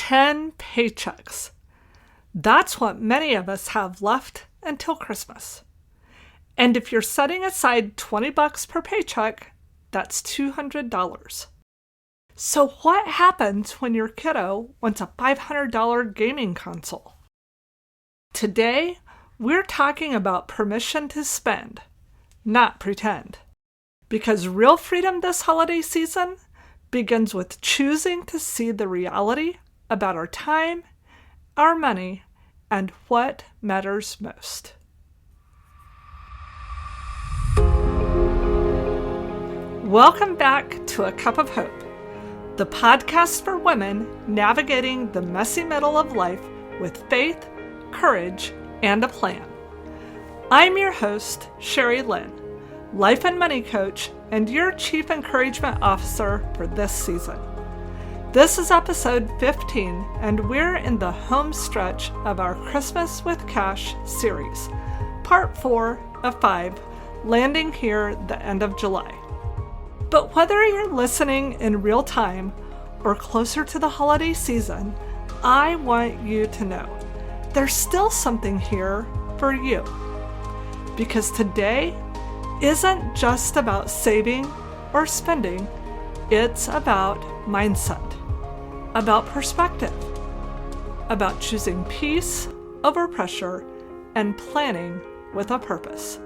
10 paychecks. That's what many of us have left until Christmas. And if you're setting aside $20 per paycheck, that's $200. So what happens when your kiddo wants a $500 gaming console? Today, we're talking about permission to spend, not pretend. Because real freedom this holiday season begins with choosing to see the reality about our time, our money, and what matters most. Welcome back to A Cup of Hope, the podcast for women navigating the messy middle of life with faith, courage, and a plan. I'm your host, Sherry Lynn, life and money coach and your Chief Encouragement Officer for this season. This is episode 15, and we're in the home stretch of our Christmas with Cash series, part 4 of 5, landing here the end of July. But whether you're listening in real time or closer to the holiday season, I want you to know there's still something here for you. Because today isn't just about saving or spending, it's about mindset, about perspective, about choosing peace over pressure and planning with a purpose.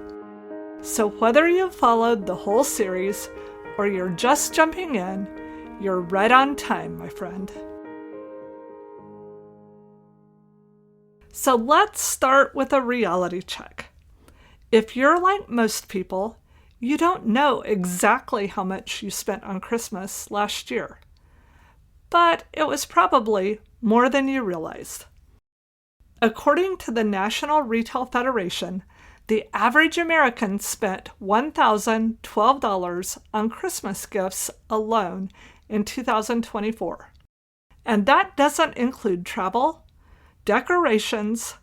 So whether you've followed the whole series or you're just jumping in, you're right on time, my friend. So let's start with a reality check. If you're like most people, you don't know exactly how much you spent on Christmas last year. But it was probably more than you realized. According to the National Retail Federation, the average American spent $1,012 on Christmas gifts alone in 2024. And that doesn't include travel, decorations,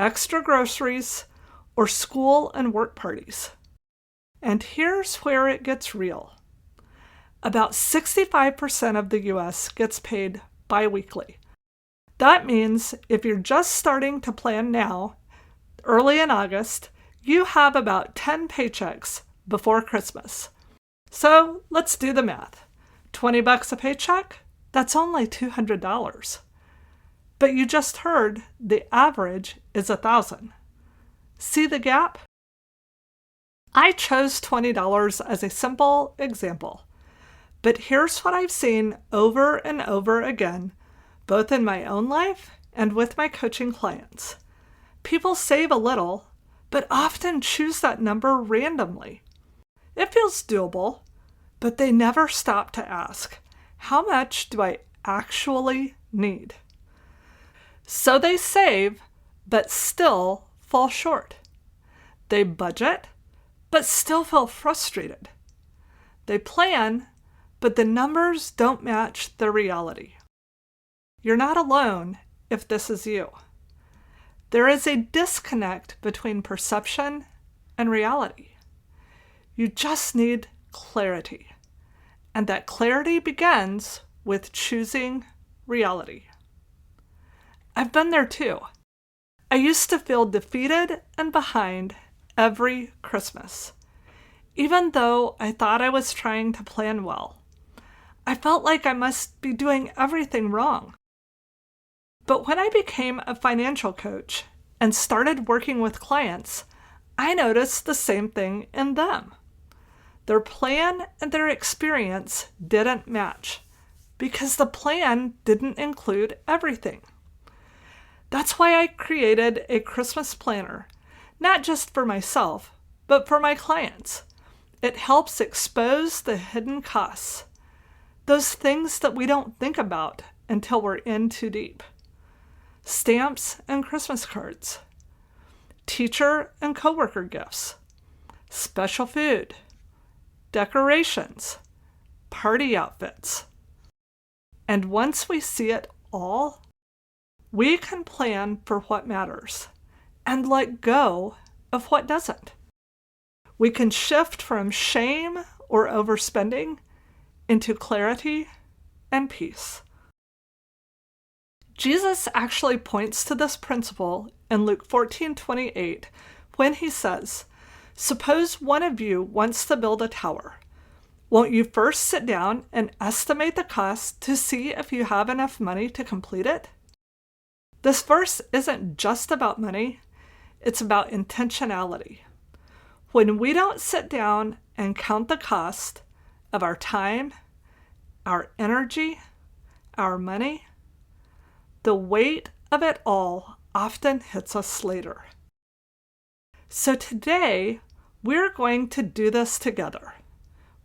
extra groceries, or school and work parties. And here's where it gets real. About 65% of the U.S. gets paid bi-weekly. That means if you're just starting to plan now, early in August, you have about 10 paychecks before Christmas. So let's do the math. $20 a paycheck? That's only $200. But you just heard the average is $1,000. See the gap? I chose $20 as a simple example. But here's what I've seen over and over again, both in my own life and with my coaching clients. People save a little, but often choose that number randomly. It feels doable, but they never stop to ask, how much do I actually need? So they save, but still fall short. They budget, but still feel frustrated. They plan, but the numbers don't match the reality. You're not alone if this is you. There is a disconnect between perception and reality. You just need clarity. And that clarity begins with choosing reality. I've been there too. I used to feel defeated and behind every Christmas. Even though I thought I was trying to plan well, I felt like I must be doing everything wrong. But when I became a financial coach and started working with clients, I noticed the same thing in them. Their plan and their experience didn't match because the plan didn't include everything. That's why I created a Christmas planner, not just for myself, but for my clients. It helps expose the hidden costs, those things that we don't think about until we're in too deep. Stamps and Christmas cards, teacher and coworker gifts, special food, decorations, party outfits. And once we see it all, we can plan for what matters and let go of what doesn't. We can shift from shame or overspending into clarity and peace. Jesus actually points to this principle in Luke 14:28 when he says, "Suppose one of you wants to build a tower. Won't you first sit down and estimate the cost to see if you have enough money to complete it?" This verse isn't just about money, it's about intentionality. When we don't sit down and count the cost of our time, our energy, our money, the weight of it all often hits us later. So today, we're going to do this together,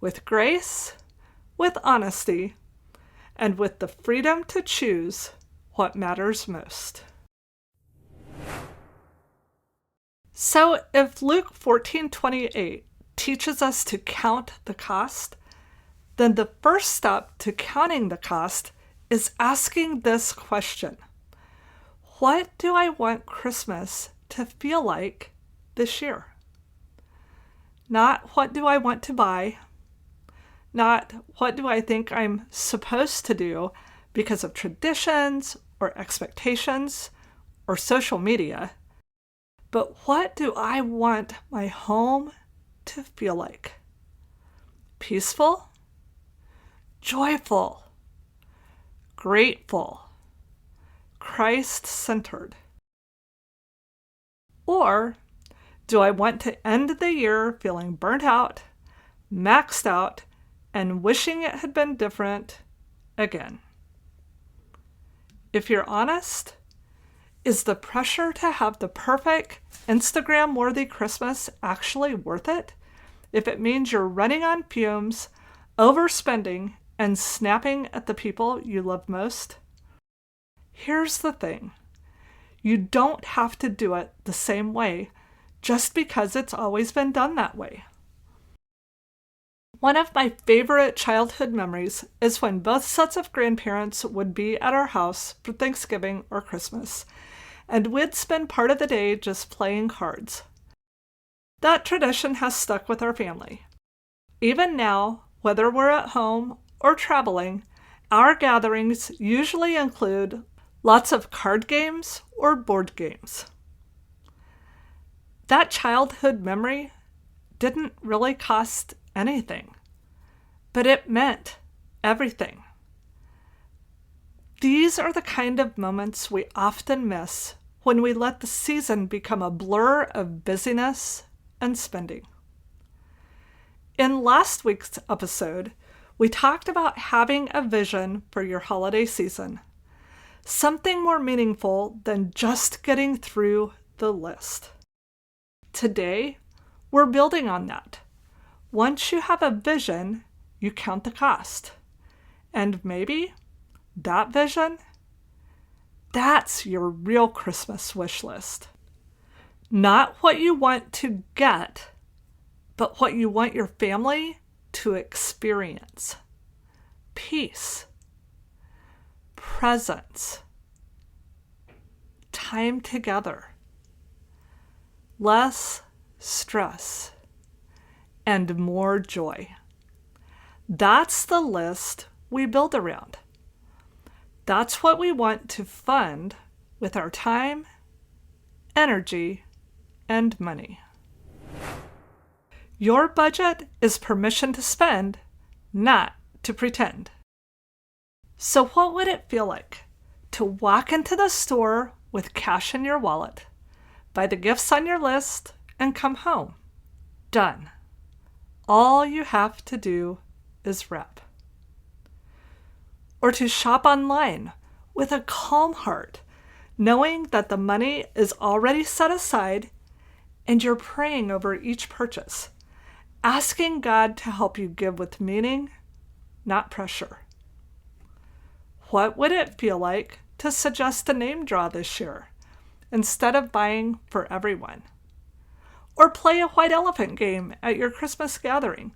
with grace, with honesty, and with the freedom to choose what matters most. So if Luke 14:28 teaches us to count the cost, then the first step to counting the cost is asking this question: what do I want Christmas to feel like this year? Not what do I want to buy, not what do I think I'm supposed to do because of traditions or expectations or social media, but what do I want my home to feel like? Peaceful, joyful, grateful, Christ-centered? Or do I want to end the year feeling burnt out, maxed out, and wishing it had been different again? If you're honest, is the pressure to have the perfect Instagram-worthy Christmas actually worth it if it means you're running on fumes, overspending, and snapping at the people you love most? Here's the thing. You don't have to do it the same way just because it's always been done that way. One of my favorite childhood memories is when both sets of grandparents would be at our house for Thanksgiving or Christmas, and we'd spend part of the day just playing cards. That tradition has stuck with our family. Even now, whether we're at home or traveling, our gatherings usually include lots of card games or board games. That childhood memory didn't really cost anything, but it meant everything. These are the kind of moments we often miss when we let the season become a blur of busyness and spending. In last week's episode, we talked about having a vision for your holiday season, something more meaningful than just getting through the list. Today, we're building on that. Once you have a vision, you count the cost. And maybe that vision, that's your real Christmas wish list. Not what you want to get, but what you want your family to experience. Peace, presence, time together, less stress, and more joy. That's the list we build around. That's what we want to fund with our time, energy, and money. Your budget is permission to spend, not to pretend. So what would it feel like to walk into the store with cash in your wallet, buy the gifts on your list, and come home? Done. All you have to do is wrap. Or to shop online with a calm heart, knowing that the money is already set aside and you're praying over each purchase, asking God to help you give with meaning, not pressure. What would it feel like to suggest a name draw this year instead of buying for everyone? Or play a white elephant game at your Christmas gathering,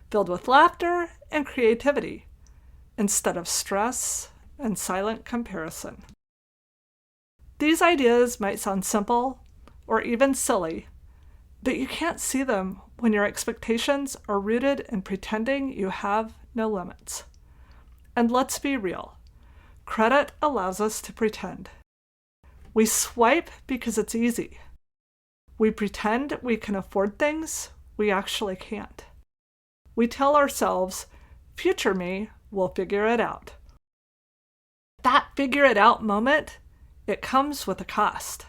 filled with laughter and creativity, instead of stress and silent comparison. These ideas might sound simple or even silly, but you can't see them when your expectations are rooted in pretending you have no limits. And let's be real. Credit allows us to pretend. We swipe because it's easy. We pretend we can afford things we actually can't. We tell ourselves, future me will figure it out. That figure it out moment, it comes with a cost.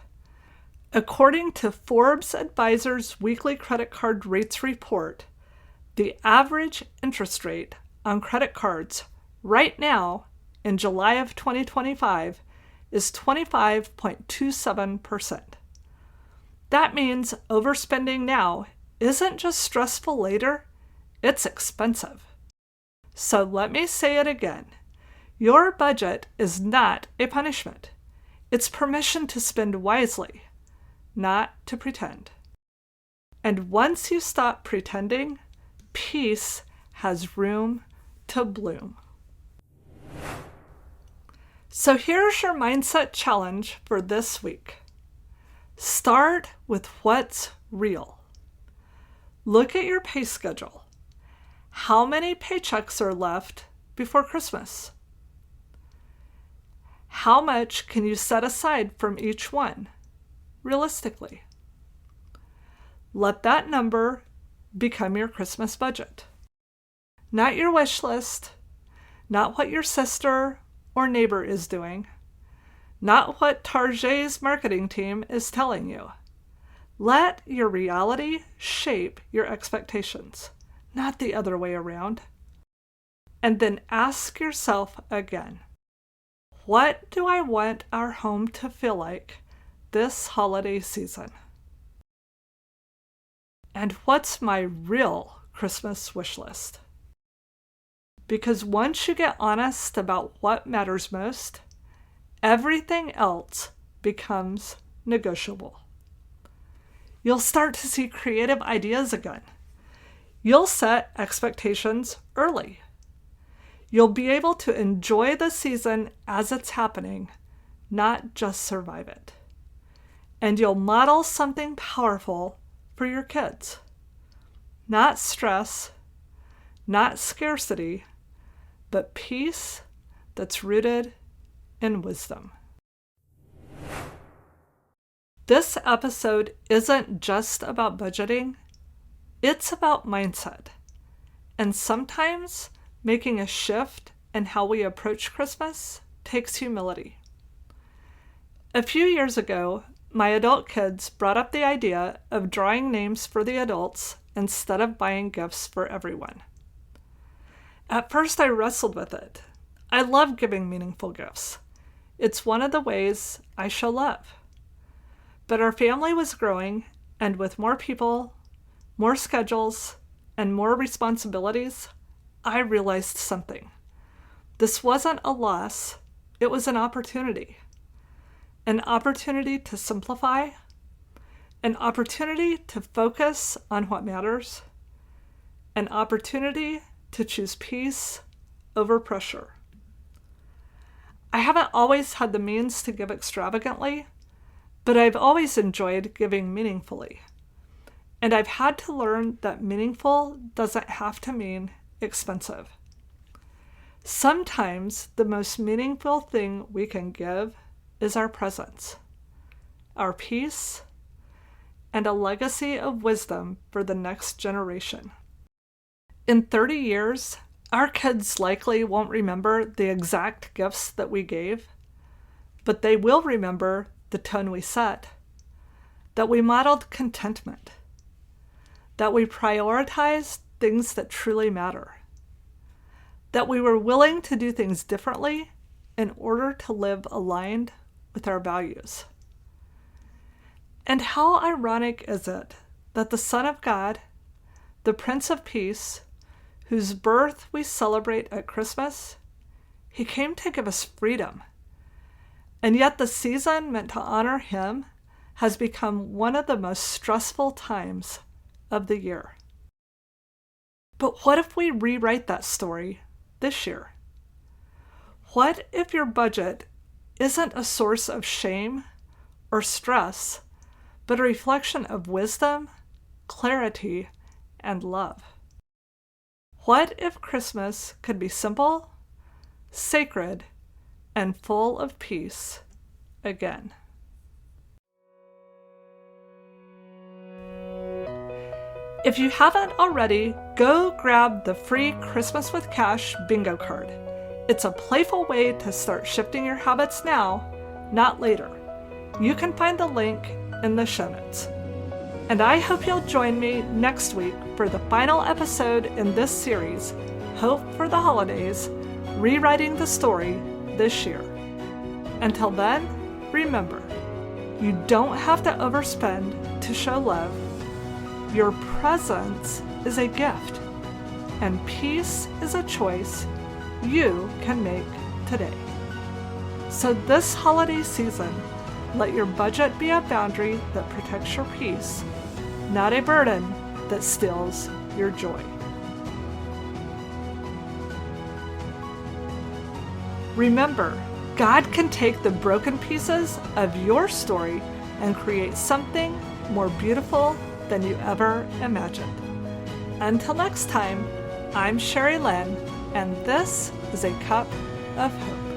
According to Forbes Advisor's weekly credit card rates report, the average interest rate on credit cards right now in July of 2025 is 25.27%. That means overspending now isn't just stressful later, it's expensive. So let me say it again. Your budget is not a punishment. It's permission to spend wisely, not to pretend. And once you stop pretending, peace has room to bloom. So here's your mindset challenge for this week. Start with what's real. Look at your pay schedule. How many paychecks are left before Christmas? How much can you set aside from each one, realistically? Let that number become your Christmas budget. Not your wish list, not what your sister or neighbor is doing, not what Target's marketing team is telling you. Let your reality shape your expectations, not the other way around. And then ask yourself again, what do I want our home to feel like this holiday season? And what's my real Christmas wish list? Because once you get honest about what matters most, everything else becomes negotiable. You'll start to see creative ideas again. You'll set expectations early. You'll be able to enjoy the season as it's happening, not just survive it. And you'll model something powerful for your kids. Not stress, not scarcity, but peace that's rooted in wisdom. This episode isn't just about budgeting, it's about mindset. And sometimes making a shift in how we approach Christmas takes humility. A few years ago, my adult kids brought up the idea of drawing names for the adults instead of buying gifts for everyone. At first, I wrestled with it. I love giving meaningful gifts. It's one of the ways I show love. But our family was growing, and with more people, more schedules, and more responsibilities, I realized something. This wasn't a loss, it was an opportunity. An opportunity to simplify, an opportunity to focus on what matters, an opportunity to choose peace over pressure. I haven't always had the means to give extravagantly, but I've always enjoyed giving meaningfully. And I've had to learn that meaningful doesn't have to mean expensive. Sometimes the most meaningful thing we can give is our presence, our peace, and a legacy of wisdom for the next generation. In 30 years, our kids likely won't remember the exact gifts that we gave, but they will remember the tone we set, that we modeled contentment, that we prioritized things that truly matter, that we were willing to do things differently in order to live aligned with our values. And how ironic is it that the Son of God, the Prince of Peace, whose birth we celebrate at Christmas, he came to give us freedom. And yet the season meant to honor him has become one of the most stressful times of the year. But what if we rewrite that story this year? What if your budget isn't a source of shame or stress, but a reflection of wisdom, clarity, and love? What if Christmas could be simple, sacred, and full of peace again. If you haven't already, go grab the free Christmas with Cash bingo card. It's a playful way to start shifting your habits now, not later. You can find the link in the show notes. And I hope you'll join me next week for the final episode in this series, Hope for the Holidays, Rewriting the Story this year. Until then, remember, you don't have to overspend to show love. Your presence is a gift, and peace is a choice you can make today. So this holiday season, let your budget be a boundary that protects your peace, not a burden that steals your joy. Remember, God can take the broken pieces of your story and create something more beautiful than you ever imagined. Until next time, I'm Sherry Lynn, and this is A Cup of Hope.